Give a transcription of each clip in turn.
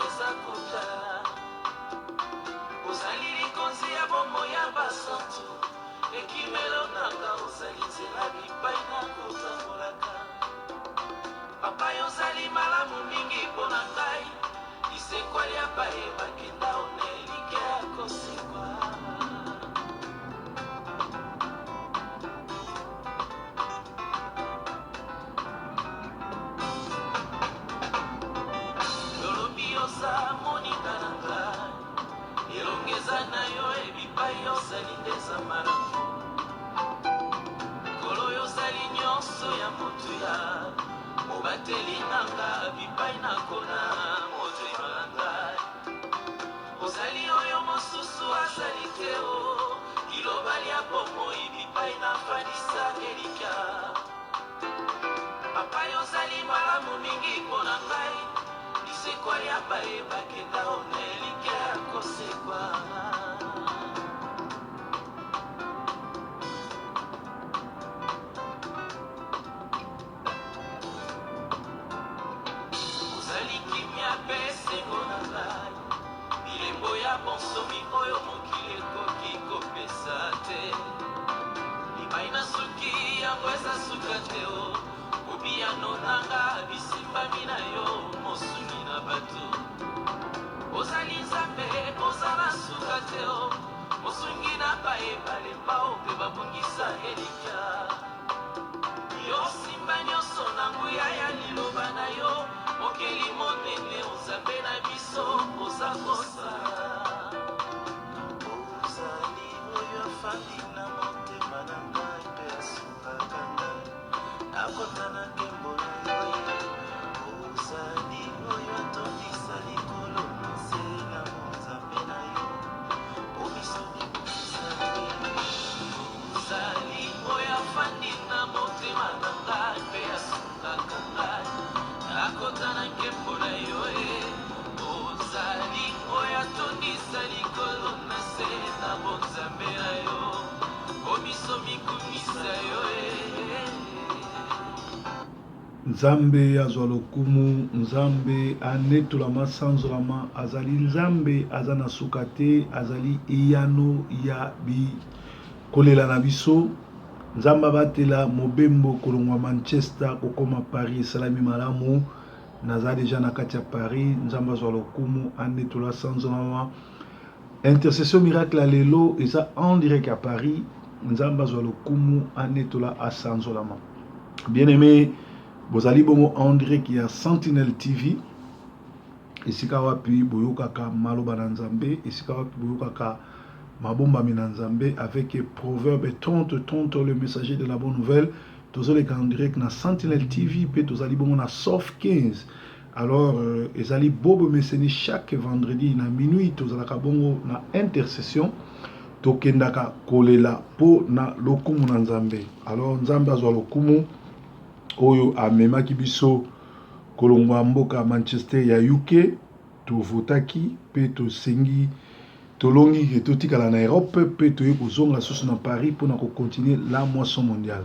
eza kotala ozali likonzi ya bomo ya basantu ekimelo nanga ozali nzela bipai na kotambolaka papa yo ozali malamu mingi mpo na ngai lisekwali ya baye bakenda onelike ya kosekwa yolobi oza moninga na ngai elongeza na yo ebipai ozali ndeza malamu kolo yo ozali nyonso ya motuya mobateli nanga bipai na kona motema na ngai ozali oyo mosusu azali te o liloba lia bomoi bipai na fanisa elika papa yo ozali malamu mingi mpo na ngai lisekwa ya baye bakenda onelike ya kosekwa ozali kimia pe sengo na ngai bilembo ya bonsomi oyo mokili ekoki kopesa te libai na suki yango eza suka te o obiyano nanga bisimbami na yo mosungi na bato ozali nzambe ozala suka te o mosungi na baye balemba o mpe babungisa elika yo simba nyonso na nguya ya liloba na yo mokeli monene ozambe na biso oza kosala ozali oyo afandi na motema na ngai mpe asungaka ngai akota na nkembo na yo ozali oyo atondisa likolo na nse na monzambe na yo omiso bibisani ozali oyo afandi na motema na ngai mpe asungaka ngai akota na nkembo na yo ozali oyo atondisa likolo na nse na monzambe na yo omiso mikumisa yo Nzambe azwa lokumu, Nzambe anetolama sanzolama, azali Nzambe azana suka te, azali eyano ya bi kolela na biso. Nzambe abatela mobembo kolongwa Manchester kokoma Paris salami malamu naza deja na kati ya Paris. Nzambe azwa lokumu anetola sanzolama. Intercession miracle à lelo eza en direct à Paris. Nzambe azwa lokumu anetola asanzolama. Bien-aimé, bozali bongo en direct ya Sentinelle TV. Esika wapi boyokaka maloba na Nzambe, esika wapi boyokaka mabomba mina Nzambe avec Proverbe 30 le messager de la bonne nouvelle. Tozali en direct na Sentinelle TV pe tozali bongo na Soft 15. Alors ezali bobo meseni chaque vendredi na minuit tozalaka bongo na intercession tokendaka kolela po na lokumu na Nzambe. Alors Nzambe azwa lokumu oyo amemaki biso kolongwa mboka Manchester ya UK tovotaki pe tosengi tolongi ke totikala na Europe pe toye kozonga susu na Paris pour na continuer la moisson mondiale.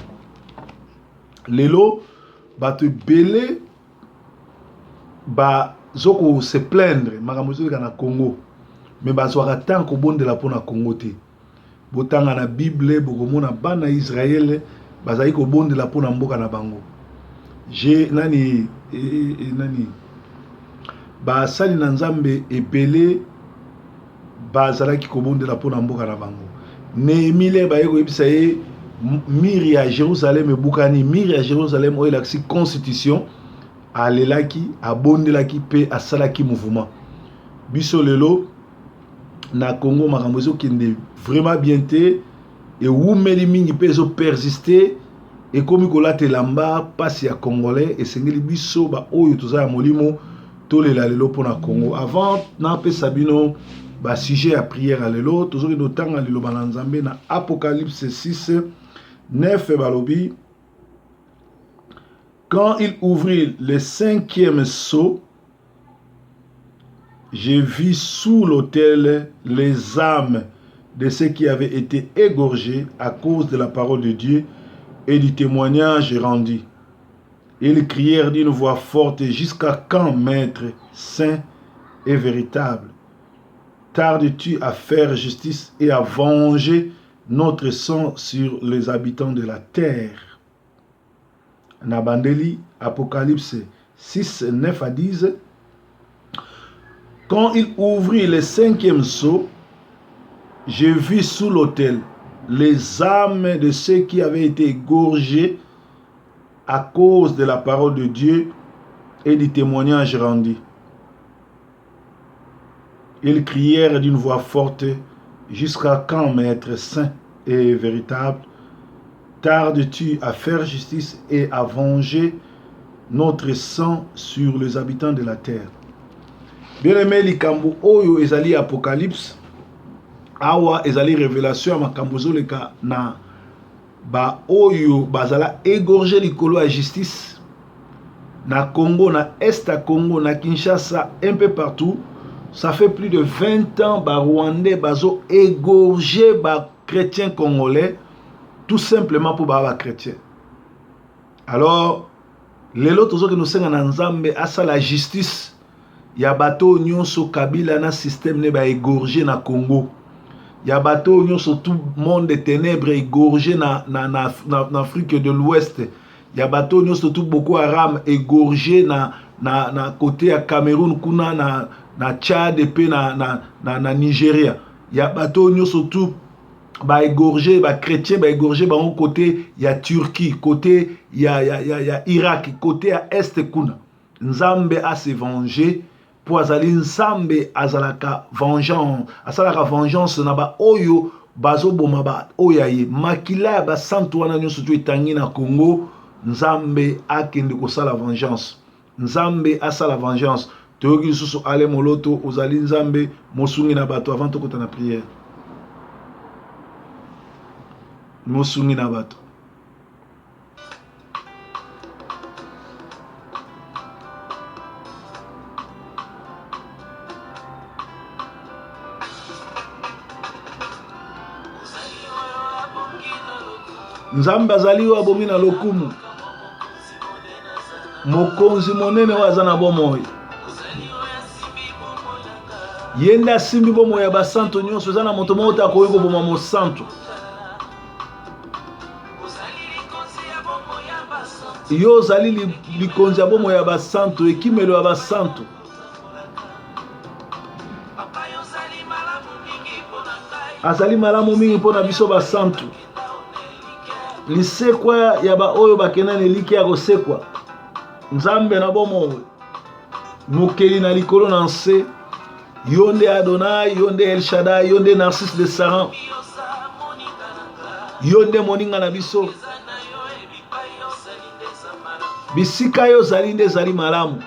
Lelo bato belé ba zoko se plaindre makambo na Congo mais bazwaka tant ko bondela po na Congo te. Botanga na Bible bokomona bana Israël bazali ko bondela po na mboka na bango. Nani ba sali na Nzambe ebele bazalaki ko bondela po na mboka na bango. Nehemie ba yeko ebisa ye miri ya Jérusalem ebukani miri ya Jérusalem oyo laksi constitution alelaki abondelaki pe asalaki mouvement. Biso lelo na Congo makambo ezokende vraiment bien te et wumeli mingi pe ezo persister et comme kolatela mba pasi ya congolais esengeli biso ba oyo toza ya molimo tolela lelo pona Congo. Avant na pesa bino ba sujet ya prière à lelo tozoki dotanga liloba na Nzambe na Apocalypse 6:9 balobi. Quand il ouvrit le 5e sceau, j'ai vu sous l'autel les âmes de ceux qui avaient été égorgés à cause de la parole de Dieu et du témoignage rendu. Ils crièrent d'une voix forte: jusqu'à quand, Maître, saint est véritable. Tardes-tu à faire justice et à venger notre sang sur les habitants de la terre? Nabandeli, Apocalypse 6, 9 à 10. Quand il ouvrit le 5e sceau, j'ai vu sous l'autel les âmes de ceux qui avaient été égorgés à cause de la parole de Dieu et du témoignage rendu. Ils crièrent d'une voix forte: jusqu'à quand, Maître saint et véritable, tardes-tu à faire justice et à venger notre sang sur les habitants de la terre? Bien-aimé, likambo oyo ezali Apocalypse, awa ezali révélation ya makambo zoleka na ba oyo bazala égorgé likolo ya justice na Congo, na Est à Congo, na Kinshasa, un peu partout. Ça fait plus de 20 ans, ba Rwandais bazo égorgé ba chrétiens congolais tout simplement pour ba chrétiens. Alors, les autres que nous sommes en Nzambe asa la justice, ya bato nyonso Kabila na système ne ba égorgé na Congo. Ya bato nyonso tout monde des ténèbres égorgé na Afrique de l'Ouest. Ya bato nyonso tout Boko Haram égorgé na côté à Cameroun kuna na Tchad et puis na Nigeria. Ya bato nyonso tout ba égorgé ba chrétien ba égorgé ba on côté ya Turquie, côté ya Irak, côté à Est kuna. Nzambe a se venger pour azali Nzambe azalaka vengeance, asalaka vengeance na ba oyo bazo boma ba oyaye makila ba santo wana nyonso tu etangi na Congo. Nzambe akende kosala vengeance. Nzambe asala vengeance. Toyoki susu ale moloto ozali Nzambe mosungi na bato avant tokota na prière. Mosungi na bato. Nzambe azali wa bomi na lokumu. Mokonzi monene waza na bomoi. Yenda simbi bomoi ya basanto nyonso zana moto mota akoyiko boma mo santo. Yo zali likonzi ya bomoi ya basanto ekimelo ya basanto. Azali malamu mingi mpona biso basanto. Lisekwa ya ba oyo bakena neliki ya kosekwa. Nzambe na bomo mokeli na likolo na nse. Yonde Adonai, yonde El Shaddai, yonde Narcisse de Saran, yonde moninga na biso. Bisika yo zali nde zali malamu.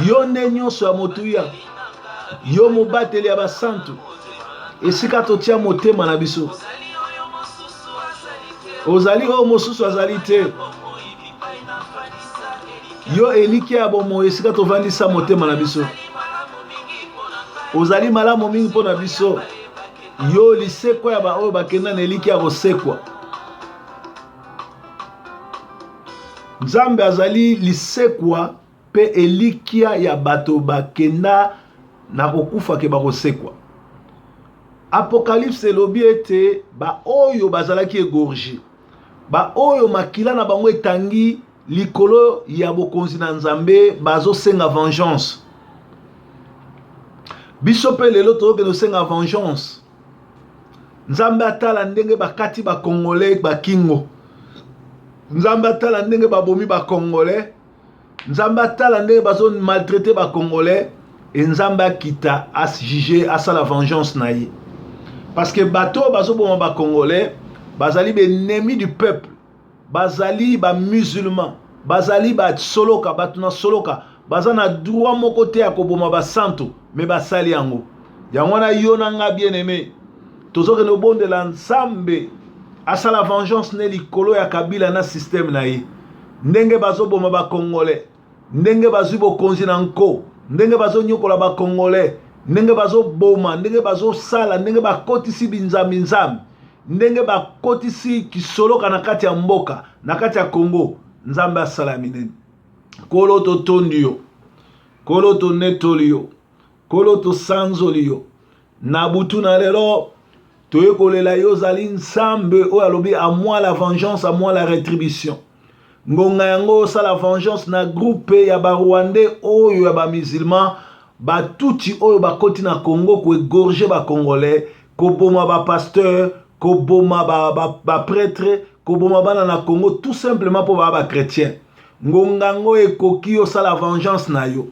Yonde nyonso ya motuya. Yo mobateli ya basantu. Esika totia motema na biso. Ozali o mosusu azali te. Yo eliki ya bomo esika tovandisa motema na biso. Ozali malamu mingi mpona biso. Yo lisekwa ya ba oyo bakenda na eliki ya kosekwa. Nzambe azali lisekwa pe elikia ya bato bakenda na kokufa ke bakosekwa. Apocalypse elobi ete ba oyo bazalaki égorgé. Ba oyo makila na bango etangi likolo ya bokonzi na Nzambe bazo senga vengeance. Biso pe lelo toke no senga vengeance. Nzambe atala ndenge bakati ba Congolais ba kingo. Nzambe atala ndenge babomi ba Congolais. Nzambe atala ndenge bazo maltraiter ba Congolais. Et Nzambe akita as juger asa la vengeance na ye. Parce que bato bazo boma ba Congolais bazali be ennemi du peuple. Bazali ba musulman. Bazali ba soloka batuna soloka. Bazana droit moko te ya koboma ba santo mais basali yango. Yangwana yona nga bien aimé. Tozoke no bonde la Nzambe asa la vengeance ne likolo ya Kabila na système na ye. Ndenge bazo boma ba Congolais. Ndenge bazu bokonzi na nko. Ndenge bazo nyokola ba Congolais. Ndenge bazo boma, ndenge bazo sala, ndenge bakotisi binzambi. Ndenge bakotisi kisoloka na kati ya mboka, na kati ya Congo. Nzambe asala minene. Kolo totondio. Kolo to netoli yo. Kolo to sanzoli yo. Na butu na lelo toyekolela yo zali nsambe oyo alobi à moi la vengeance, à moi la rétribution. Ngonga yango osala vengeance na groupe ya Barwandais oyo ya musulman batuti oyo bakoti na Congo ko égorger ba Congolais, ko boma ba pasteur, ko boma ba prêtre, ko boma bana na Congo tout simplement pour ba chrétien. Ngonga ngo ekoki osala vengeance na yo.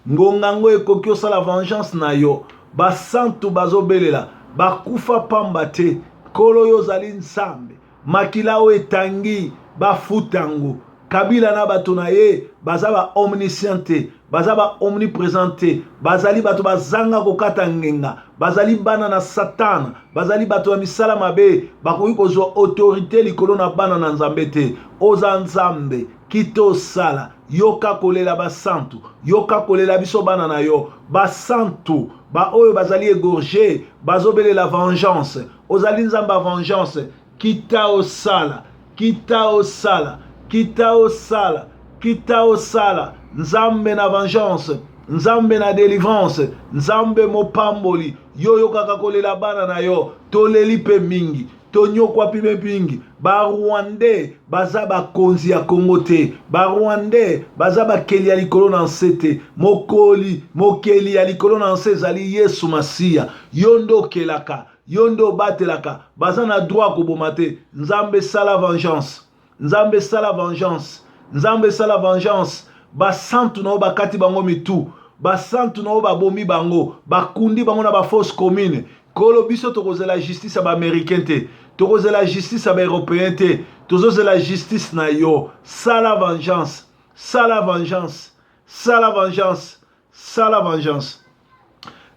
Ngonga ngo ekoki osala vengeance na yo. Ba santu bazobelela, ba kufa pamba te, kolo yo zali nsambe, makila o etangi, ba futango, kabila na bato na ye, baza ba omnisciente, baza ba omnipresente, bazali bato bazanga kokata ngenga, bazali bana na Satan, bazali bato ya misala mabe, bakoki kozwa autorité likolo na bana na nzambe te, oza nzambe, kito sala, yoka kolela basantu, yoka kolela biso bana na yo, basantu, ba oyo bazali égorgé, bazobele la vengeance, ozali nzamba vengeance, kita osala, kita osala, kita osala, kita osala, nzambe na vengeance, nzambe na délivrance, nzambe mopamboli, yo yoka kolela bana na yo, toleli pe mingi, tonyokwa pime pingi, ba Rwandais baza ba konzi ya Congo te, ba Rwandais baza ba keli ya likolo na nsete, mokeli ya likolo na nse zali Yesu Masiya, yondo kelaka, yondo batelaka, baza na droit koboma te, nzambe sala vengeance, nzambe sala vengeance, nzambe sala vengeance, basantu na bakati bango mitu, basantu na babomi bango, bakundi bango na ba fausse commune, kolo biso tokozela justice ba américain te, tokozela justice ba européen te, tozozela justice na yo, sala vengeance, sala vengeance, sala vengeance, sala vengeance.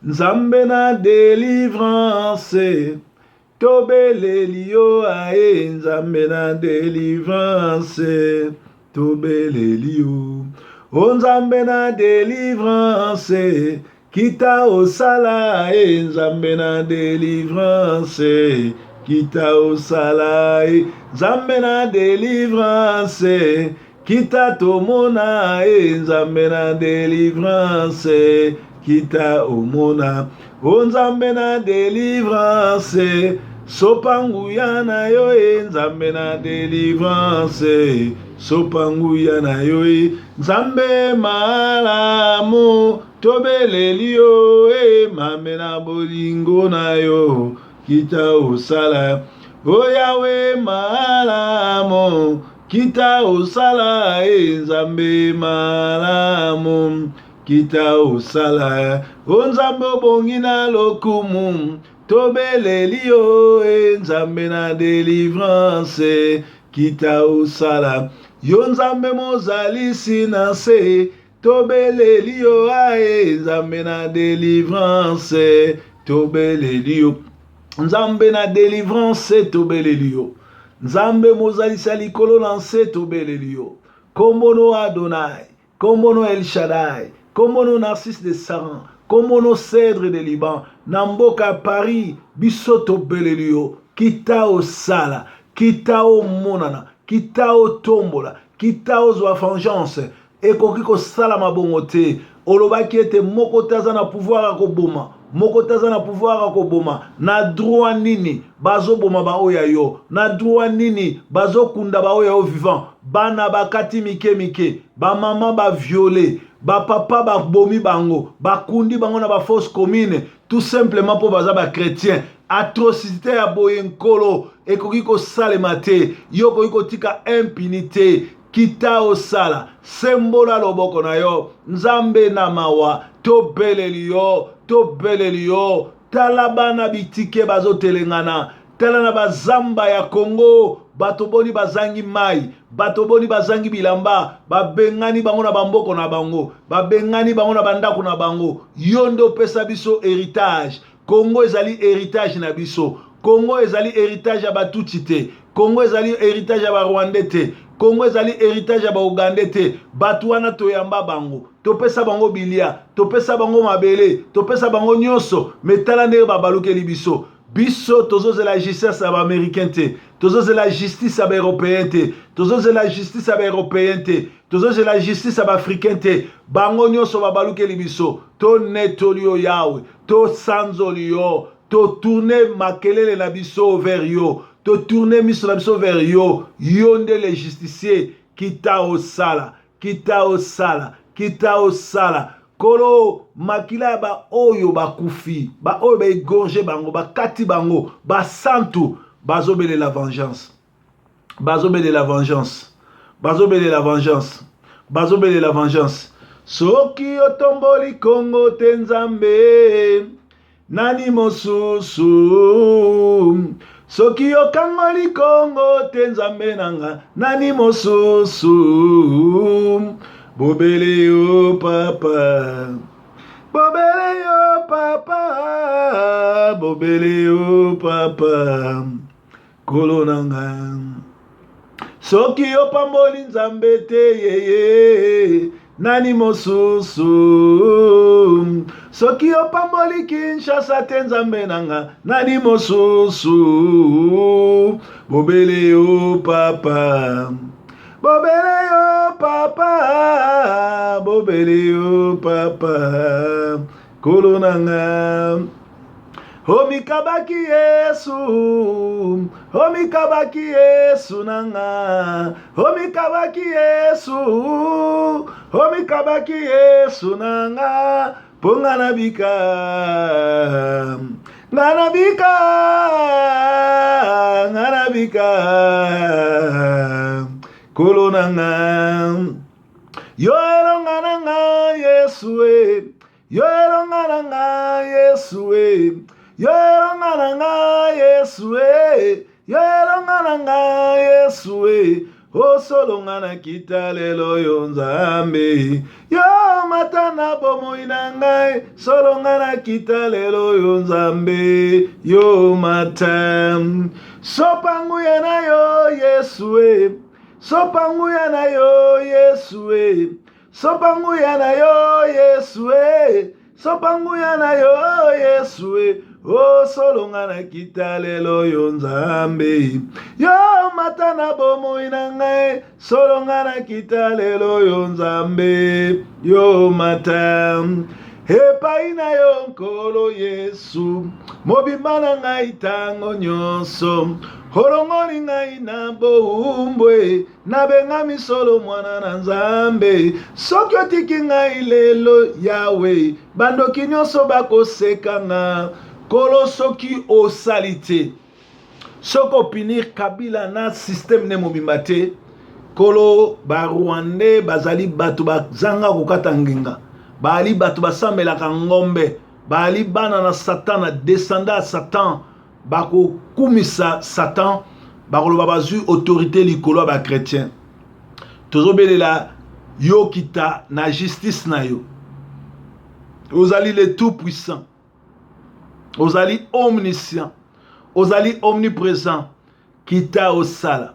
Nzambe na délivrance, tobeleli yo ae, nzambe na délivrance, tobeleli yo, o nzambe na délivrance, kita osala e, nzambe na délivrance, kita osala e, nzambe na délivrance, kita tomona e, nzambe na délivrance, kita omona, o nzambe na délivrance, sopanguya na yo e, nzambe na délivrance, sopanguya na yo e, nzambe malamu, tobeleli yo e, mame na bolingo na yo, kita osala, o Yawe malamu, kita osala e, nzambe malamu, kita osala, o nzambe obongi na lokumu, tobeleli yo e, nzambe na délivrance, kita osala, yo nzambe mozalisi na se, tobeleli yo ae, nzambe na délivrance, tobeleli yo, nzambe na délivrance, tobeleli yo, nzambe mozalisa likolo na nse, tobeleli yo, kombono Adonai, kombono El Shaddai, kombono Narcisse de Saran, kombono Cèdre de Liban, namboka Paris, biso tobeleli yo, kita osala, kita omonana, kita otombola, kita ozwa vengeance, ekoki kosala mabongo te, olobaki ete moko te aza na pouvoir akoboma, moko te aza na pouvoir akoboma, na droit nini bazoboma baoyo yo, na droit nini bazokunda baoyo yo vivant, bana bakati mike mike, bamama baviole, bapapa babomi bango, bakundi bango na ba fausse commune, tout simplement pour baza ba chrétien. Atrocité ya boye nkolo ekoki kosalema te, yo koki kotika impunité, kita osala, sembola loboko na yo, nzambe na mawa, tobeleli yo, tobeleli yo, tala bana bitike bazotelengana, tala na bazamba ya Congo, bato boni bazangi mai, bato boni bazangi bilamba, babengani bango na bamboko na bango, babengani bango na bandako na bango, yondo pesa biso héritage. Congo ezali héritage na biso, Congo ezali héritage ya batuti te, Congo ezali héritage ya ba Rwandais te, Congo ezali héritage ya ba Ugandais te, batu wana toyamba bango, topesa bango bilia, topesa bango mabele, topesa bango nyonso, metala nde babalukeli biso, biso tozozela justice ya ba américain te, tozozela justice ya baeuropéen te, tozozela justice ya baeuropéen te, tozozela justice ya baafricain te. Bango nyonso babalukeli biso, tonetoli yo Yawe, tosanzoli yo, totourne makelele na biso vers yo, totourne miso na biso vers yo. Yo nde le justicier kita osala, kita osala, kita osala. Kolo makila ba oyo bakufi, ba oyo ba égorgé bango, ba kati bango, ba santu, bazobele la vengeance. Bazobele la vengeance. Bazobele la vengeance. Bazobele la vengeance. Soki otomboli Kongo te Nzambe, nani mosusu? Soki okangoli Kongo te Nzambe nanga, nani mosusu? Bobele yo papa, bobele yo papa, bobele yo papa, kolo nanga. Soki opamboli Nzambe te yeye, nani mosusu? Soki opamboli Kinshasa te Nzambe nanga, nani mosusu? Bobele yo papa, bobele yo papa, bobele yo papa, kolo nanga. Omikabaki Yesu, omikabaki Yesu nanga, omikabaki Yesu, omikabaki Yesu nanga, ponga nabika, nganabika, nganabika, kolo nanga. Yo elonga nanga Yesu e, yo elonga nanga Yesu e, yo elonga nanga Yesu e, yo elonga nanga Yesu e, osolonga na kita lelo yo Nzambe, yo matana bomoi na ngai, solonga na kita lelo yo Nzambe, yo mata. Sopanguya na yo Yesu e, sopanguya na yo Yesu e, sopanguya na yo Yesu e, sopanguya na yo Yesu e, o solonga na kita lelo yo Nzambe, yo matana bomoi na ngai, solonga na kita lelo yo Nzambe, yo mata. Epai na yo nkolo Yesu, mobimba na ngai tango nyonso, holongoli ngai na boumbwe, nabengami solo mwana na Nzambe. Soki otiki ngai lelo Yawe, bandoki nyonso bakoseka nga. Kolo soki osali te, soki opinir Kabila na système ne mobimba te, kolo ba Rwandais bazali bato bazanga kokata ngenga, bali bato basambelaka ngombe, bali bana na Satan, na descendant ya Satan, bako kumisa Satan, bakoloba bazwi autorité likolo ba chrétien. Tozobelela yo kita na justice na yo. Ozali le tout puissant, ozali omniscient, ozali omniprésent, kita osala.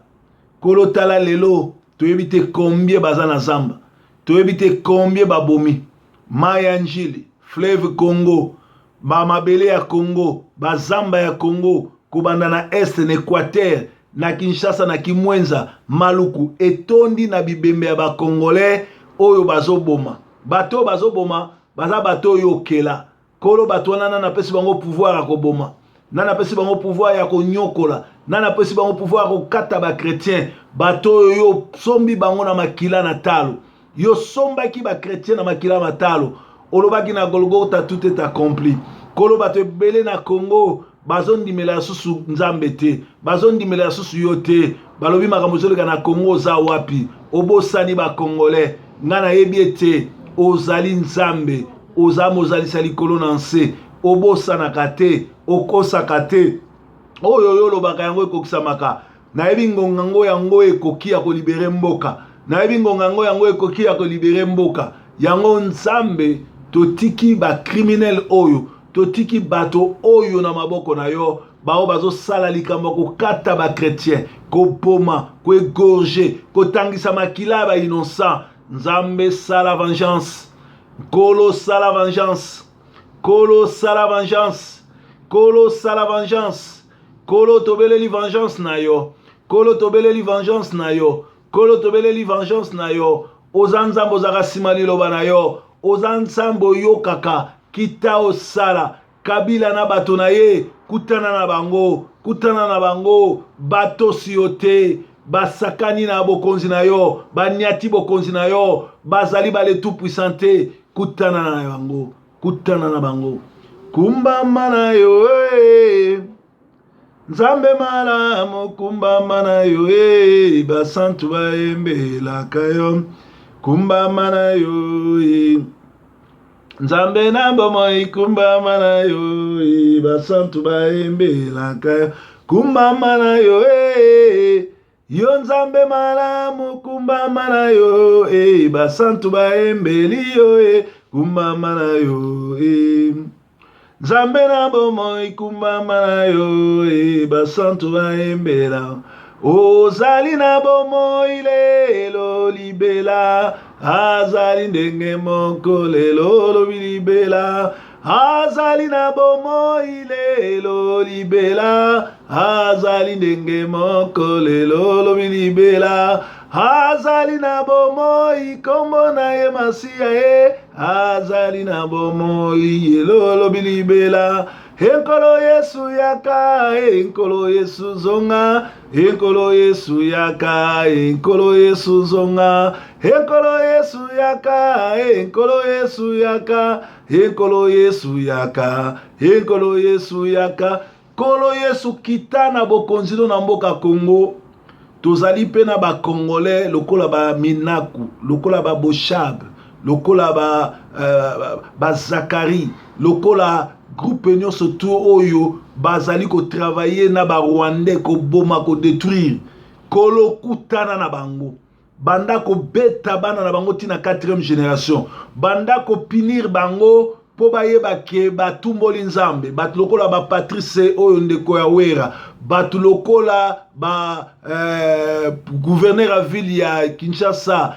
Kolo tala lelo, toyebite combien bazana zamba, toyebite combien babomi, Maya Njili, Fleuve Congo, mabele ya Congo, bazamba ya Congo, kubanda na Est na Équateur, na Kinshasa na Kimwenza, Maluku, etondi na bibembe ya ba Congolais, oyo bazoboma. Bato bazoboma, baza bato yo kela. Kolo bato wana na pesi bango pouvoir ya koboma. Nana pesi bango pouvoir ya konyokola. Nana pesi bango pouvoir ya kokata ba chrétien. Bato yo sombi bango na makila na talo. Yo sombaki ba chrétien na makila matalo. Olobaki na Golgotha tout est accompli. Kolo bato ebele na Congo, bazondimela susu Nzambe te, bazondimela susu yo te. Balobi makambo zoleka na Congo za wapi? Obosani ba Congolais, ngana yebi ete ozali Nzambe, ozamo ozali sali kolo na nse, obosana te, okosaka te. Oyo yo lobaka yango ekokisamaka. Na yebi ngonga ngo yango ekoki ya kolibere mboka. Na yebi ngonga ngo yango ekoki ya kolibere mboka. Yango Nzambe totiki ba criminel oyo, totiki bato oyo na maboko na yo, bao bazo sala likambo kokata ba chrétien, ko boma, ko égorger, ko tangisa makila ba innocent. Nzambe sala vengeance. Kolo sala vengeance. Kolo sala vengeance. Kolo sala vengeance. Kolo tobeleli vengeance na yo. Kolo tobeleli vengeance na yo. Kolo tobeleli vengeance na yo. Oza nzambe ozaka nsima liloba na yo. Oza nzambe oyokaka kita osala. Kabila na bato na ye kutana na bango. Kutana na bango bato siyote. Basakani na bokonzi na yo. Banyati bokonzi na yo. Bazali bale tout puissante. Kutana na bango. Kutana na bango. Kumbama na yo Nzambe malamu kumbama na yo basantu baembelaka yo. Kumbama na yo Nzambe na bomoi kumbama na yo basantu baembelaka yo. Kumbama na yo yo Nzambe malamu kumbama na yo basantu baembeli yo kumbama na yo Nzambe na bomoi kumbama na yo basantu baembela. Ozali na bomoi lelo libela. Azali ndenge moko lelo lobi libela. Azali na bomoi lelo libela. Azali ndenge moko lelo lobi libela. Azali na bomoi kombo na ye Masia Azali na bomoi yelo lobi libela. Enkolo Yesu yaka, enkolo Yesu zonga, enkolo Yesu yaka, enkolo Yesu zonga, enkolo Yesu yaka, enkolo Yesu yaka, enkolo Yesu yaka, enkolo Yesu yaka. Kolo Yesu kitana bokonzilo na mboka Kongo. Tozali pe na ba Congolais lokola ba Minaku, lokola ba Boshab, lokola ba Zakari, lokola groupe nyonso tu oyo bazali ko travailler na ba Rwandais ko boma ko détruire. Kolo kutana na bango. Banda ko beta bana na bango tina 4e génération. Banda ko punir bango po bayeba ke batumboli nzambe. Batu lokola ba Patrice oyo ndeko ya wera. Batu lokola ba gouverneur à ville ya Kinshasa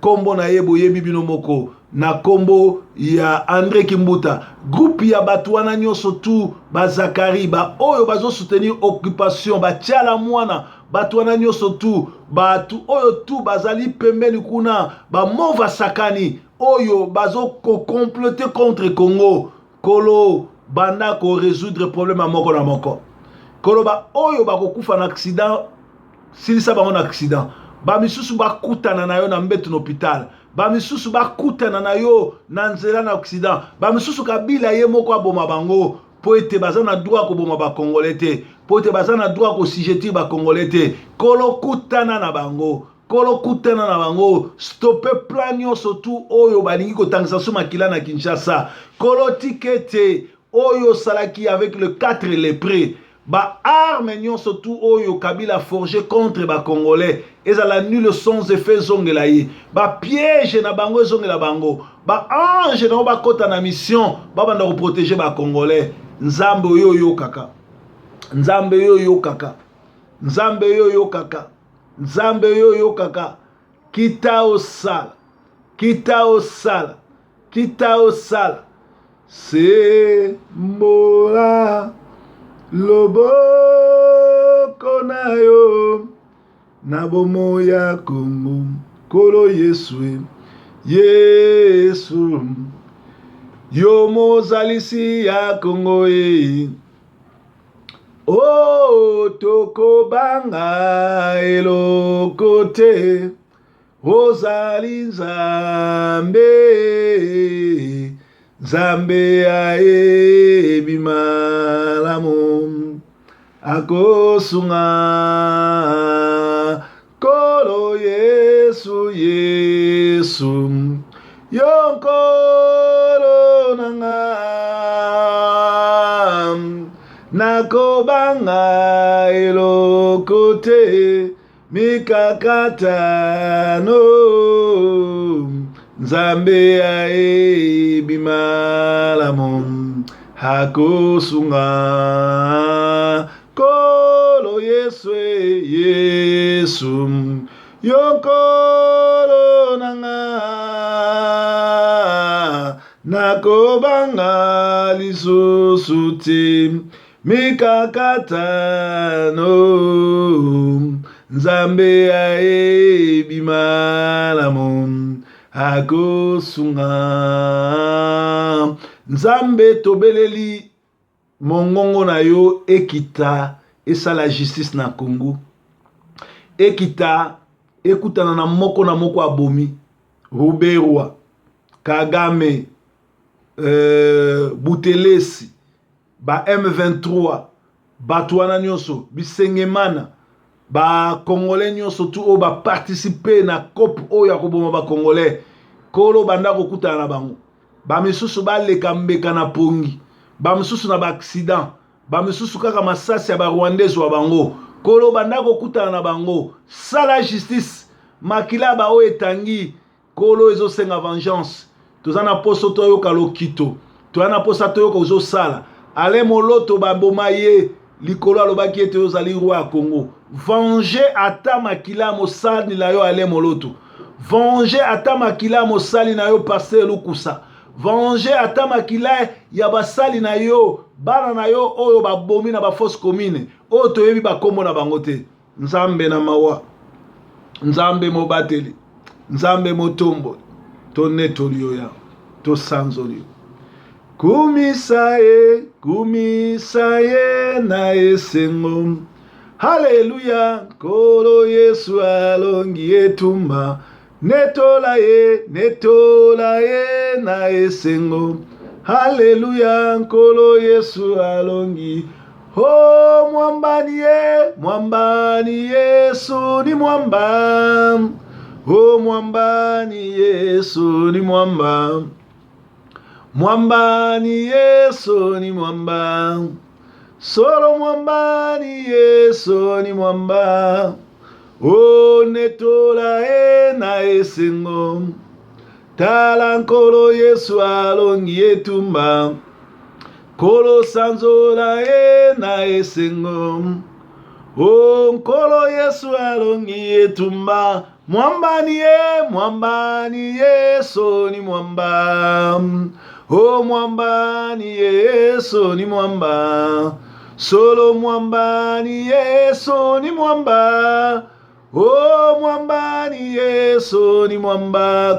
kombo na yebo yebi bino moko. Na kombo ya André Kimbuta. Groupe ya batu wana nyonso tu ba Zakari ba oyo bazo soutenir occupation ba tiala mwana batu wana nyonso tu batu oyo tu bazali pembeni kuna ba mova sakani oyo bazo ko comploter contre Congo. Kolo banda ko résoudre problème à moko na moko. Kolo ba oyo ba ko kufa na accident silisa ba mon accident ba misusu ba kutana na yo na mbetu na hôpital. Ba misusu ba kutana na yo na nzela na accident. Ba misusu kabila ye moko aboma bango po ete baza na droit ko boma ba Congolais te. Po ete baza na droit ko sijetir ba Congolais te. Kolo kutana na bango. Kolo kutana na bango. Stopper plan nyonso tu oyo balingi ko tangisa so makila na Kinshasa. Kolo tikete oyo salaki avec le 4 lépreux. Ba arme nyonso tu oyo Kabila forgé contre ba Congolais ezala nul sans effet zongela ye ba piège na bango zongela bango ba ange na ba kota na mission ba banda ko protéger ba Congolais. Nzambe yo kaka Nzambe yo kaka Nzambe yo kaka Nzambe yo kaka kita osala c'est mola loboko na yo na bomo ya Kongo kolo Yesu Yesu yo mozalisi ya Kongo o toko banga eloko te ozali nzambe Nzambe ayebi malamu akosunga kolo Yesu Yesu yonkolo nanga nakobanga eloko te mikakatano Nzambe ayebi malamu hakosunga kolo Yesu Yesu yonkolo nanga nakobanga lisusu te mikakatano nzambe ayebi malamu akosunga nzambe tobeleli mongongo na yo ekita esala justice na Congo ekita ekutana na moko abomi Ruberwa Kagame Butelesi ba M23 bato wana nyonso bisengemana ba congolais nyonso tu o ba participer na COP o ya koboma ba congolais kolo banda kokutana na bango ba misusu baleka mbeka na pongi ba misusu na ba accident ba misusu kaka masasi ya ba rwandais wa bango kolo banda kokutana na bango sala justice makila ba o etangi kolo ezosenga vengeance tozana poso toyoka lokito toana posa toyoka ozosala ale moloto baboma ye likolo alobaki ete ozali roi ya Congo venger ata makila mosali na yo ale moloto venger ata makila mosali na yo Pasteur Lukusa venger ata makila ya basali na yo bana na yo oyo babomi na ba fosse commune oyo toyebi bakombo na bango te nzambe na mawa nzambe mobateli nzambe motombo tonetoli yo ya tosanzoli yo kumisa ye na esengo haleluya kolo Yesu alongi etumba netola ye na esengo haleluya kolo Yesu alongi oh mwambani Yesu ni mwamba oh mwambani Yesu ni mwamba mwambani Yesu ni mwamba solo mwambani Yesu ni mwamba o netola na esengo tala nkolo Yesu alongi etumba kolo sanzola na esengo o nkolo Yesu alongi etumba mwambani Yesu ni mwamba oh mwambani Yesu ni mwamba solo mwambani Yesu ni mwamba oh mwambani Yesu ni mwamba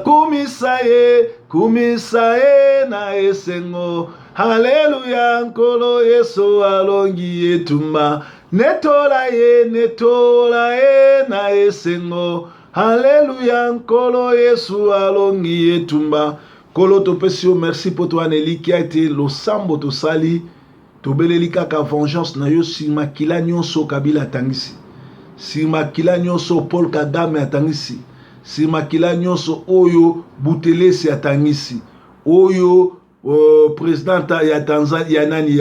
kumisa ye na esengo haleluya nkolo Yesu alongi etumba netola ye na esengo haleluya nkolo Yesu alongi etumba kolo topesi yo merci po to aneliki ete losambo tosali tobeleli kaka vengeance na yo si makila nyonso Kabila atangisi si makila nyonso Paul Kagame atangisi si makila nyonso oyo Butelesi atangisi oyo president ya Tanzania nani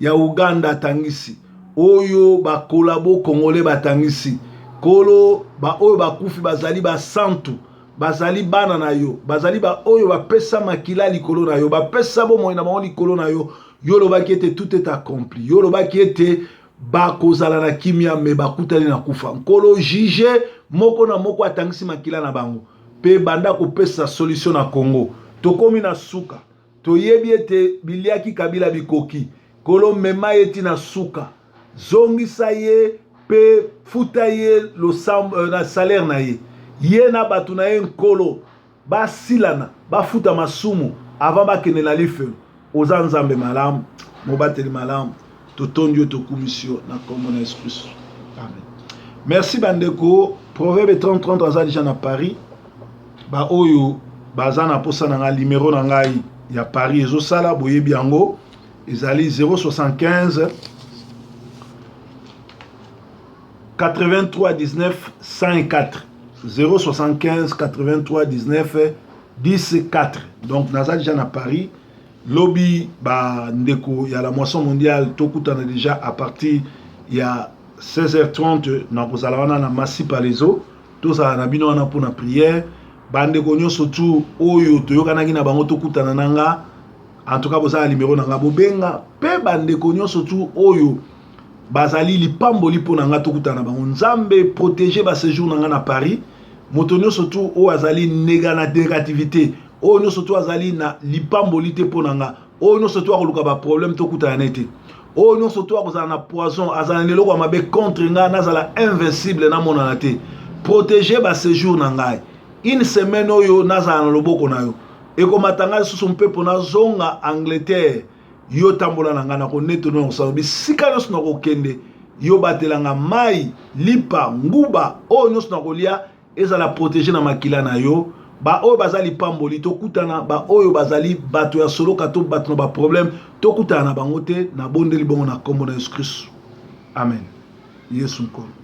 ya Uganda atangisi oyo bakolabo congolais batangisi kolo ba oyo bakufi bazali basantu bazali bana na yo bazali ba oyo bapesa makila likolo na yo bapesa bomoi na bango likolo na yo yo lobaki ete tout est accompli yo lobaki ete bakozala na kimia me bakutani na kufa nkolo juge moko na moko atangisi makila na bango pe banda kopesa solution na Congo tokomi na suka toyebi ete biliaki Kabila bikoki kolo mema eti na suka zongisa ye pe futa ye na salaire na ye ye na batu na ye nkolo basilana bafuta masumu avant bakende na lifelo oza nzambe malamu mobateli malamu totondi yo tokumisio na kombo na Yesu Kristo amen. Merci bandeko. Proverbe 30 aza déjà na Paris ba oyo baza na posa na nga numéro na ngai ya Paris ezosala boyebi yango ezali 075 83 19 104 075 83 19 10 4. Donc naza déjà na Paris lobby ba ndeko ya la moisson mondiale tokutana déjà à partir ya 16h30 na kozala wana na Massi Palaiso tozala na bino wana pour na prière bandeko nyonso tu oyo toyokanaki na bango tokutana nanga en tout cas bozala numéro nanga bobenga pe bandeko nyonso tu oyo bazali lipamboli mpo nanga tokutana na bango nzambe protéger ba séjour nanga na Paris moto nyonso tu oyo azali négativité oyo nyonso tu azali na lipamboli te mpo nanga oyo nyonso tu akoluka ba problème tokutana na ete oyo nyonso to akozala na poison azala na eloko ya mabe contre ngai nazala invincible namonana te protéger baséjour na ngai une semaine oyo nazala na loboko na yo ekomata ngai lisusu mpe mpo nazonga Angleterre yo tambola na ngai nakonetona kosala bisika nyonso nakokende yo batelanga mai lipa nguba oyo nyonso nakolia ezala protéger na makila na yo ba oyo bazali pamboli tokutana ba oyo bazali bato ya soloka to bato na ba problème tokutana na bango te na bondeli bongo na kombo na Yesu Christ amen. Yesu nkolo.